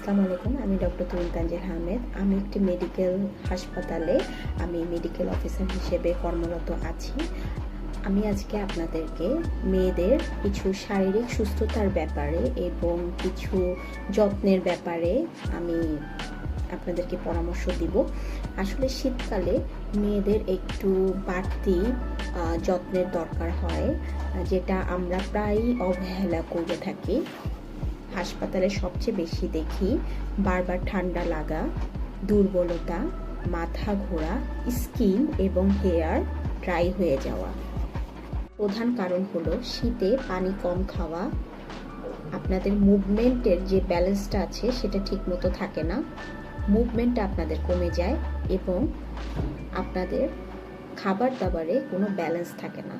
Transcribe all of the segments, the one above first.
আসসালামু আলাইকুম। আমি ডক্টর তুহিন তানজিল আহমেদ। আমি একটি মেডিকেল হাসপাতালে মেডিকেল অফিসার হিসেবে কর্মরত আছি। আমি আজকে আপনাদেরকে মেয়েদের কিছু শারীরিক সুস্থতার ব্যাপারে এবং কিছু যত্নের ব্যাপারে আমি আপনাদেরকে পরামর্শ দিব। আসলে শীতকালে মেয়েদের একটু বাড়তি যত্নের দরকার হয়, যেটা আমরা প্রায়ই অবহেলা করে থাকি। হাসপাতালে সবচেয়ে বেশি দেখি বারবার ঠান্ডা লাগা, দুর্বলতা, মাথা ঘোরা, স্কিন এবং হেয়ার ড্রাই হয়ে যাওয়া। প্রধান কারণ হলো শীতে পানি কম খাওয়া, আপনাদের মুভমেন্টের যে ব্যালেন্সটা আছে সেটা ঠিকমতো থাকে না, মুভমেন্টটা আপনাদের কমে যায় এবং আপনাদের খাবার দাবারে কোনো ব্যালেন্স থাকে না।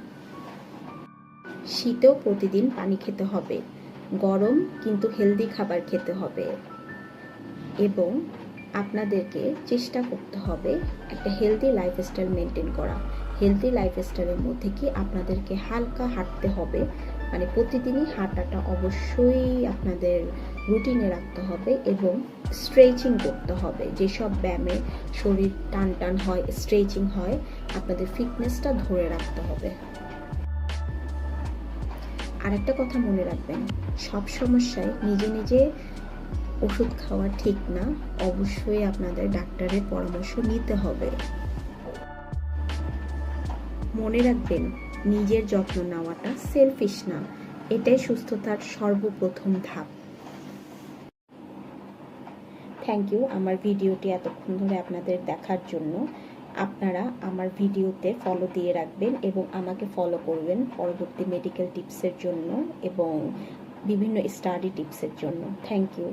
শীতেও প্রতিদিন পানি খেতে হবে, গরম কিন্তু হেলদি খাবার খেতে হবে এবং আপনাদেরকে চেষ্টা করতে হবে একটা হেলদি লাইফস্টাইল মেনটেন করা। হেলদি লাইফস্টাইলের মধ্যে কি আপনাদেরকে হালকা হাঁটতে হবে, মানে প্রতিদিনই হাঁটাটা অবশ্যই আপনাদের রুটিনে রাখতে হবে এবং স্ট্রেচিং করতে হবে। যেসব ব্যায়ামে শরীর টান টান হয়, স্ট্রেচিং হয়, আপনাদের ফিটনেসটা ধরে রাখতে হবে। আর একটা কথা মনে রাখবেন, সব সমস্যায় নিজে নিজে ওষুধ খাওয়া ঠিক না, অবশ্যই আপনাদের ডাক্তারের পরামর্শ নিতে হবে। মনে রাখবেন, নিজের যত্ন নেওয়াটা সেলফিশ না, এটাই সুস্থতার সর্বপ্রথম ধাপ। থ্যাংক ইউ আমার ভিডিওটি এতক্ষণ ধরে আপনাদের দেখার জন্য। আপনারা আমার ভিডিওতে ফলো দিয়ে রাখবেন এবং আমাকে ফলো করবেন পরবর্তী মেডিকেল টিপসের জন্য এবং বিভিন্ন স্টাডি টিপসের জন্য। Thank you.